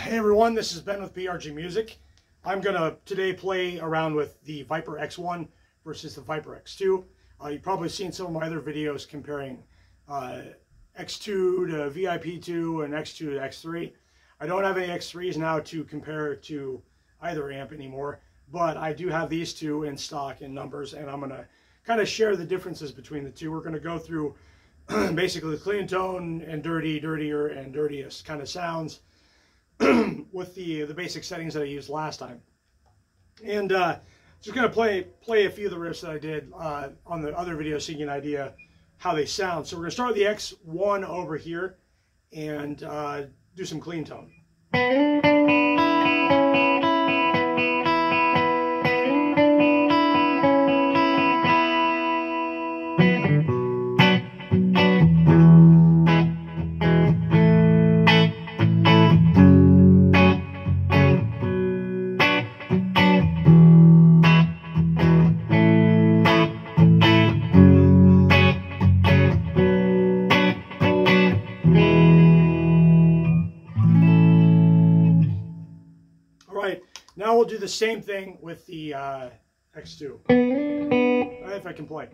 Hey everyone, this is Ben with PRG Music. I'm going to today play around with the Vypyr X1 versus the Vypyr X2. You've probably seen some of my other videos comparing X2 to VIP2 and X2 to X3. I don't have any X3s now to compare to either amp anymore, but I do have these two in stock in numbers, and I'm going to kind of share the differences between the two. We're going to go through basically the clean tone and dirty, dirtier, and dirtiest kind of sounds with the basic settings that I used last time. And just going to play a few of the riffs that I did on the other videos so you get an idea how they sound. So we're going to start with the X1 over here and do some clean tone. Now we'll do the same thing with the X2. If I can play.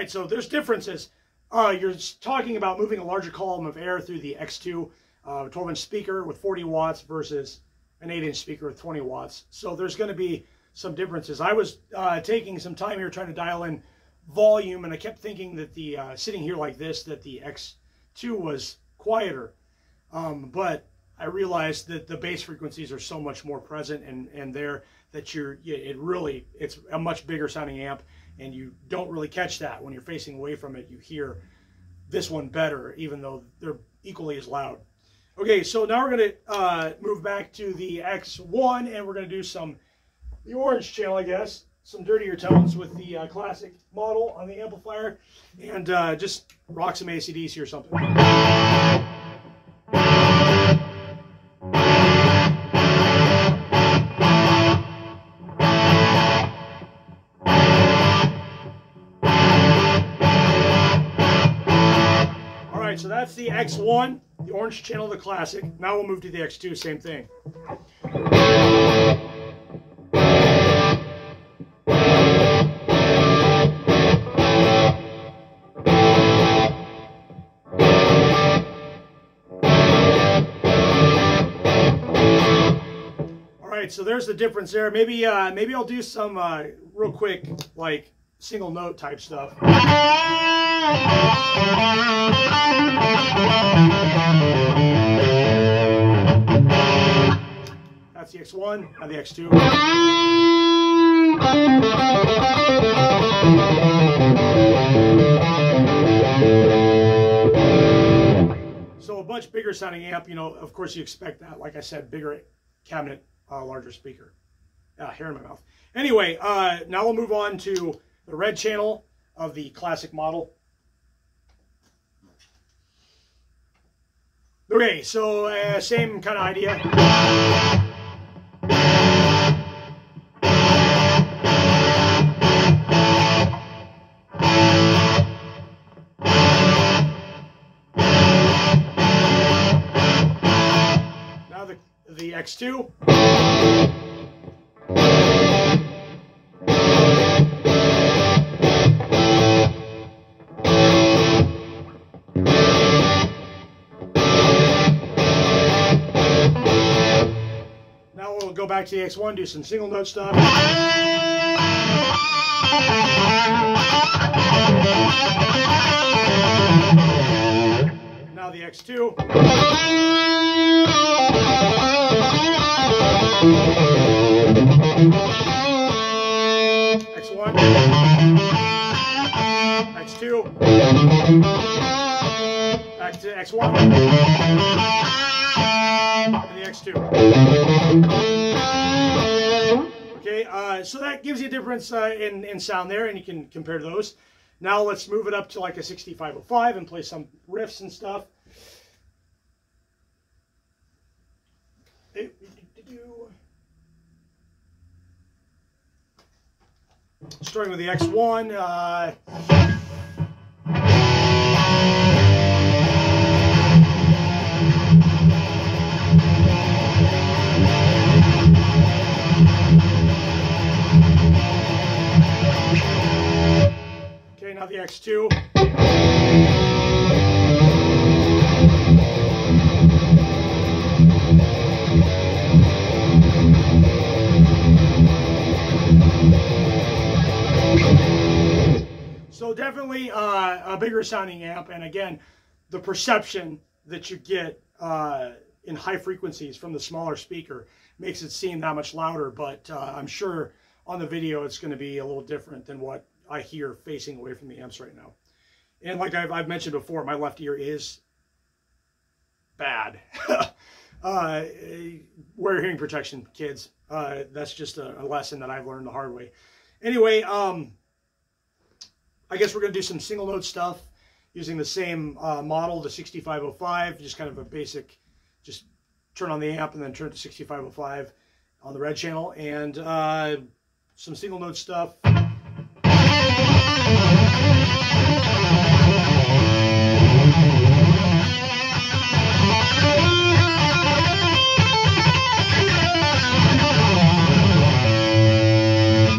So there's differences. You're talking about moving a larger column of air through the X2 12-inch speaker with 40 watts versus an 8-inch speaker with 20 watts. So there's going to be some differences. I was taking some time here trying to dial in volume, and I kept thinking that the sitting here like this, that the X2 was quieter. But I realized that the bass frequencies are so much more present and there that it's a much bigger sounding amp. And you don't really catch that when you're facing away from it. You hear this one better, even though they're equally as loud. Okay, so now we're going to move back to the X1, and we're going to do the orange channel, I guess, some dirtier tones with the classic model on the amplifier, and just rock some AC/DC or something. So that's the X1, the orange channel, the classic. Now we'll move to the X2, same thing. All right, so there's the difference there. Maybe I'll do some real quick, like single note type stuff. That's the X1 and the X2. So a much bigger sounding amp, of course you expect that. Like I said, bigger cabinet, larger speaker. Hair in my mouth. Anyway, now we'll move on to the red channel of the classic model. Okay, so same kind of idea. Now the X2. Go back to the X1, do some single note stuff. Now the X2. X1. X2. Back to X1. and the X2. Okay, so that gives you a difference in sound there, and you can compare those. Now let's move it up to like a 6505 and play some riffs and stuff. Starting with the X1. Okay, now the X2. So definitely a bigger sounding amp, and again, the perception that you get in high frequencies from the smaller speaker makes it seem that much louder, but I'm sure on the video it's going to be a little different than what I hear facing away from the amps right now. And like I've mentioned before, my left ear is bad. Wear hearing protection, kids. That's just a lesson that I've learned the hard way. Anyway, I guess we're going to do some single note stuff using the same model, the 6505, just kind of a basic, just turn on the amp and then turn to 6505 on the red channel, and some single note stuff.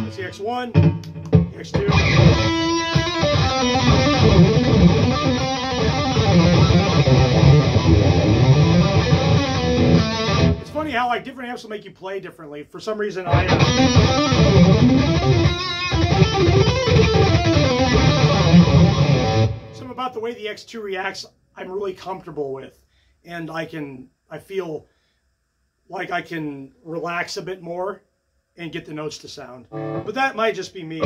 That's the X1, the X2. It's funny how like different amps will make you play differently. For some reason, something about the way the X2 reacts, I'm really comfortable with, and I feel like I can relax a bit more and get the notes to sound. But that might just be me.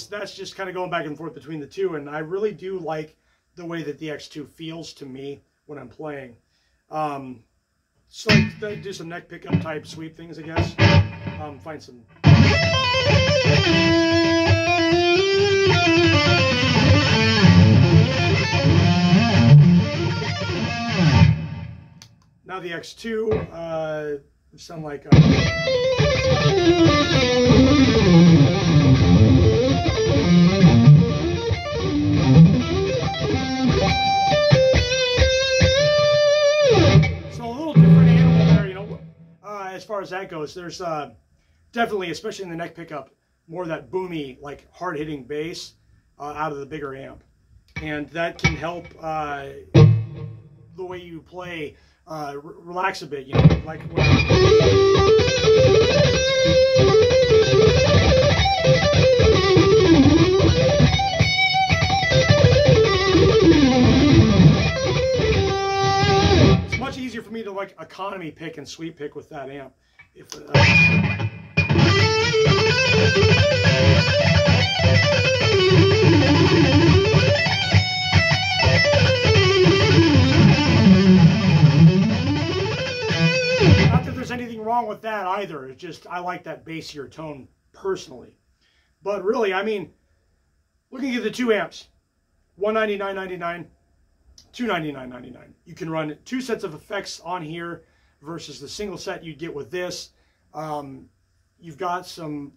That's just kind of going back and forth between the two, and I really do like the way that the X2 feels to me when I'm playing. So like, do some neck pickup type sweep things, I guess. Find some. Now the X2 sound like. As far as that goes, there's definitely, especially in the neck pickup, more of that boomy, like hard-hitting bass out of the bigger amp, and that can help the way you play relax a bit. You know, like it's much easier for me to like economy pick and sweep pick with that amp. If not that there's anything wrong with that either. It's just I like that bassier tone personally. But really, I mean, looking at the two amps, $199.99, $299.99. You can run two sets of effects on here versus the single set you'd get with this. You've got some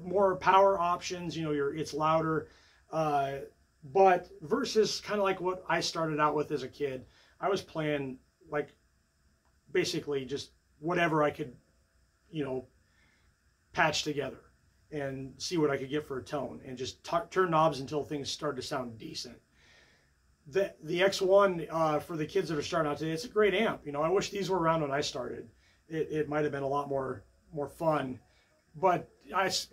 more power options. You know, it's louder, but versus kind of like what I started out with as a kid. I was playing like basically just whatever I could, you know, patch together and see what I could get for a tone, and just turn knobs until things started to sound decent. The X1 for the kids that are starting out today, it's a great amp. You know, I wish these were around when I started. It might have been a lot more fun. But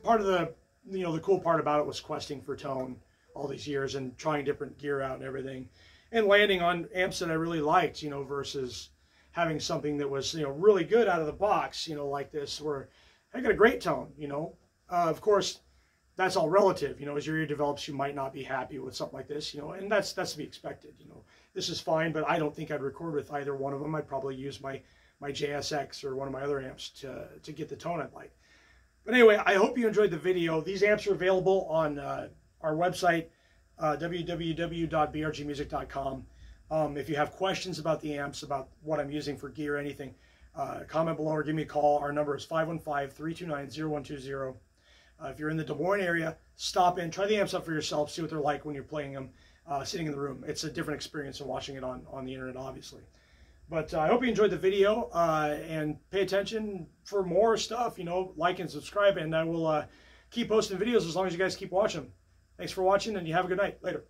part of the, you know, the cool part about it was questing for tone all these years and trying different gear out and everything, and landing on amps that I really liked, you know, versus having something that was, you know, really good out of the box, you know, like this, where I got a great tone, you know. Of course, that's all relative. You know, as your ear develops, you might not be happy with something like this, you know, and that's to be expected. You know, this is fine, but I don't think I'd record with either one of them. I'd probably use my JSX or one of my other amps to get the tone I'd like. But anyway, I hope you enjoyed the video. These amps are available on our website, www.brgmusic.com. If you have questions about the amps, about what I'm using for gear or anything, comment below or give me a call. Our number is 515-329-0120. If you're in the Des Moines area, stop in, try the amps out for yourself, see what they're like when you're playing them, sitting in the room. It's a different experience than watching it on the internet, obviously. But I hope you enjoyed the video, and pay attention for more stuff. You know, like and subscribe, and I will keep posting videos as long as you guys keep watching them. Thanks for watching, and you have a good night. Later.